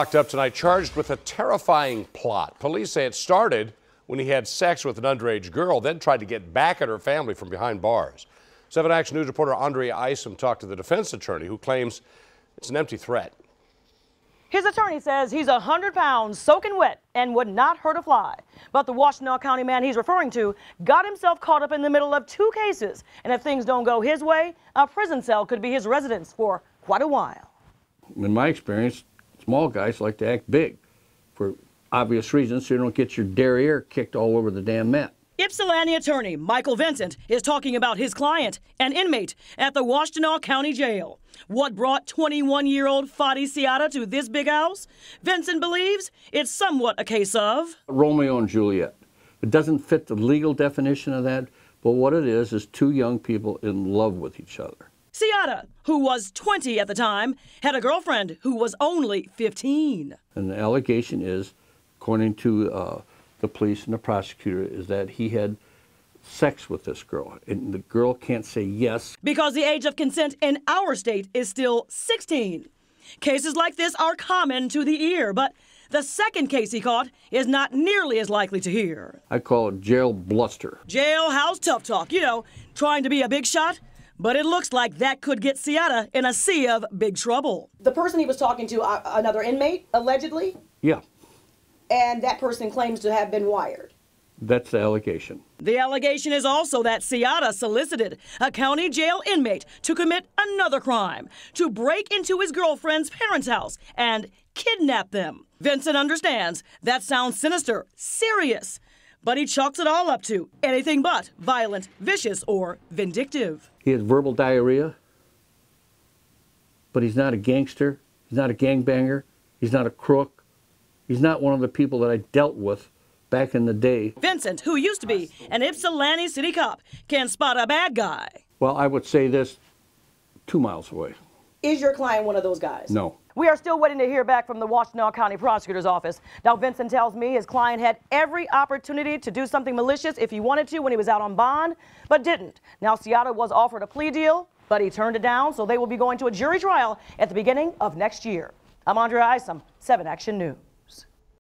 Locked up tonight, charged with a terrifying plot. Police say it started when he had sex with an underage girl, then tried to get back at her family from behind bars. 7 Action News reporter Andrea Isom talked to the defense attorney, who claims it's an empty threat. His attorney says he's 100 pounds soaking wet and would not hurt a fly. But the Washtenaw County man he's referring to got himself caught up in the middle of 2 cases. And if things don't go his way, a prison cell could be his residence for quite a while. In my experience, small guys like to act big for obvious reasons, so you don't get your derriere kicked all over the damn mat. Ypsilanti attorney Michael Vincent is talking about his client, an inmate at the Washtenaw County Jail. What brought 21-year-old Fadi Siata to this big house? Vincent believes it's somewhat a case of Romeo and Juliet. It doesn't fit the legal definition of that, but what it is 2 young people in love with each other. Siata, who was 20 at the time, had a girlfriend who was only 15. And the allegation is, according to the police and the prosecutor, is that he had sex with this girl, and the girl can't say yes. Because the age of consent in our state is still 16. Cases like this are common to the ear, but the second case he caught is not nearly as likely to hear. I call it jail bluster. Jailhouse tough talk, you know, trying to be a big shot. But it looks like that could get Siata in a sea of big trouble. The person he was talking to, another inmate, allegedly? Yeah. And that person claims to have been wired. That's the allegation. The allegation is also that Siata solicited a county jail inmate to commit another crime, to break into his girlfriend's parents' house and kidnap them. Vincent understands that sounds sinister, serious, but he chalks it all up to anything but violent, vicious, or vindictive. He has verbal diarrhea, but he's not a gangster, he's not a gangbanger, he's not a crook, he's not one of the people that I dealt with back in the day. Vincent, who used to be an Ypsilanti city cop, can spot a bad guy. Well, I would say this, 2 miles away. Is your client one of those guys? No. We are still waiting to hear back from the Washtenaw County Prosecutor's Office. Now, Vincent tells me his client had every opportunity to do something malicious if he wanted to when he was out on bond, but didn't. Now, Siata was offered a plea deal, but he turned it down, so they will be going to a jury trial at the beginning of next year. I'm Andrea Isom, 7 Action News.